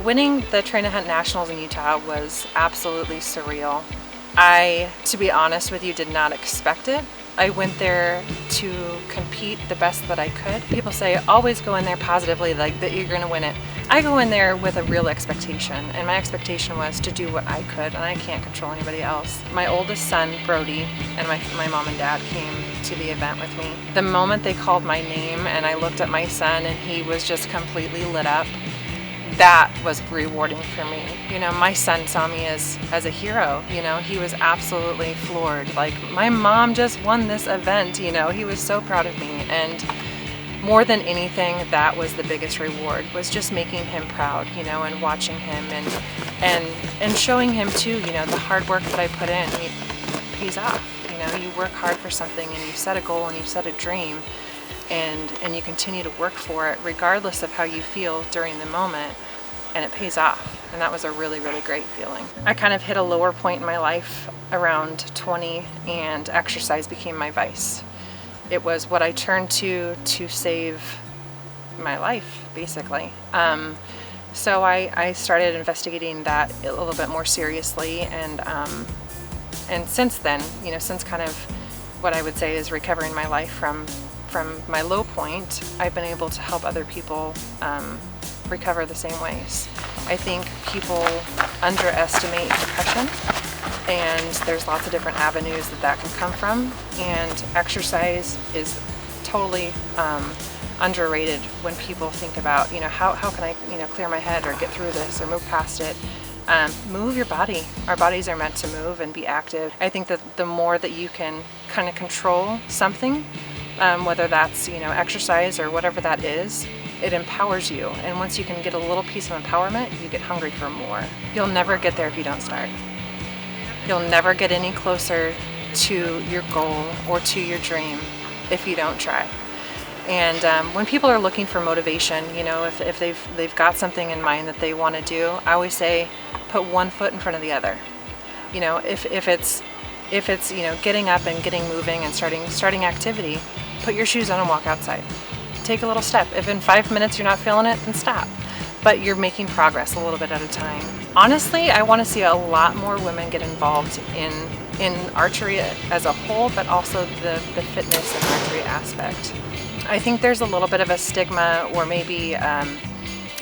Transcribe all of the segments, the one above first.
Winning the Train to Hunt Nationals in Utah was absolutely surreal. I, to be honest with you, did not expect it. I went there to compete the best that I could. People say always go in there positively, like that you're going to win it. I go in there with a real expectation, and my expectation was to do what I could, and I can't control anybody else. My oldest son, Brody, and my mom and dad came to the event with me. The moment they called my name and I looked at my son and he was just completely lit up, that was rewarding for me. You know, my son saw me as a hero. You know, he was absolutely floored. Like, my mom just won this event, you know. He was so proud of me, and more than anything, that was the biggest reward, was just making him proud, you know, and watching him and showing him too, you know, the hard work that I put in. He's off. You know, you work hard for something and you set a goal and you set a dream, and you continue to work for it regardless of how you feel during the moment, and it pays off. And that was a really, really great feeling. I kind of hit a lower point in my life around 20, and exercise became my vice. It was what I turned to save my life, basically. So I started investigating that a little bit more seriously, and since then, you know, since kind of what I would say is recovering my life from my low point, I've been able to help other people recover the same ways. I think people underestimate depression, and there's lots of different avenues that can come from, and exercise is totally underrated when people think about, you know, how can I, you know, clear my head or get through this or move past it. Move your body. Our bodies are meant to move and be active. I think that the more that you can kind of control something, whether that's, you know, exercise or whatever that is, it empowers you. And once you can get a little piece of empowerment, you get hungry for more. You'll never get there if you don't start. You'll never get any closer to your goal or to your dream if you don't try. And when people are looking for motivation, you know, if they've got something in mind that they want to do, I always say, put one foot in front of the other. You know, if it's you know, getting up and getting moving and starting activity, put your shoes on and walk outside. Take a little step. If in 5 minutes you're not feeling it, then stop. But you're making progress a little bit at a time. Honestly, I want to see a lot more women get involved in archery as a whole, but also the fitness and archery aspect. I think there's a little bit of a stigma, or maybe a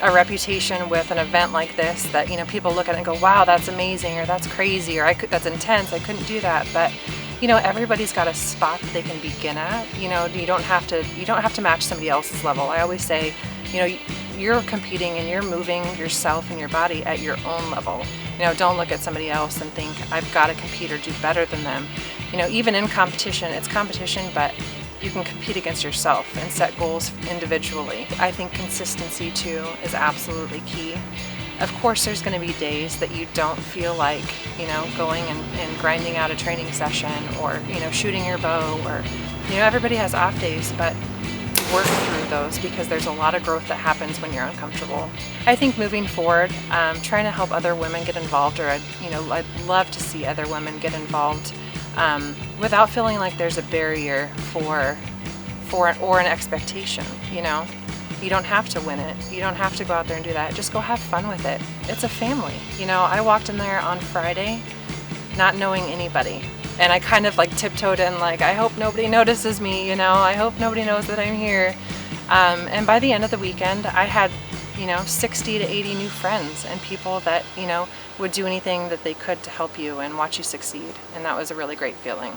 reputation with an event like this, that, you know, people look at it and go, wow, that's amazing, or that's crazy, or that's intense, I couldn't do that. But, you know, everybody's got a spot that they can begin at. You know, you don't have to match somebody else's level. I always say, you know, you're competing and you're moving yourself and your body at your own level. You know, don't look at somebody else and think, I've got to compete or do better than them. You know, even in competition, it's competition, but you can compete against yourself and set goals individually. I think consistency too is absolutely key. Of course, there's going to be days that you don't feel like, you know, going and grinding out a training session, or, you know, shooting your bow, or, you know, everybody has off days, but work through those, because there's a lot of growth that happens when you're uncomfortable. I think moving forward, trying to help other women get involved, or I'd love to see other women get involved without feeling like there's a barrier or an expectation. You know, you don't have to win it. You don't have to go out there and do that. Just go have fun with it. It's a family. You know, I walked in there on Friday not knowing anybody, and I kind of like tiptoed in, like, I hope nobody notices me, you know, I hope nobody knows that I'm here. And by the end of the weekend, I had, you know, 60 to 80 new friends, and people that, you know, would do anything that they could to help you and watch you succeed. And that was a really great feeling.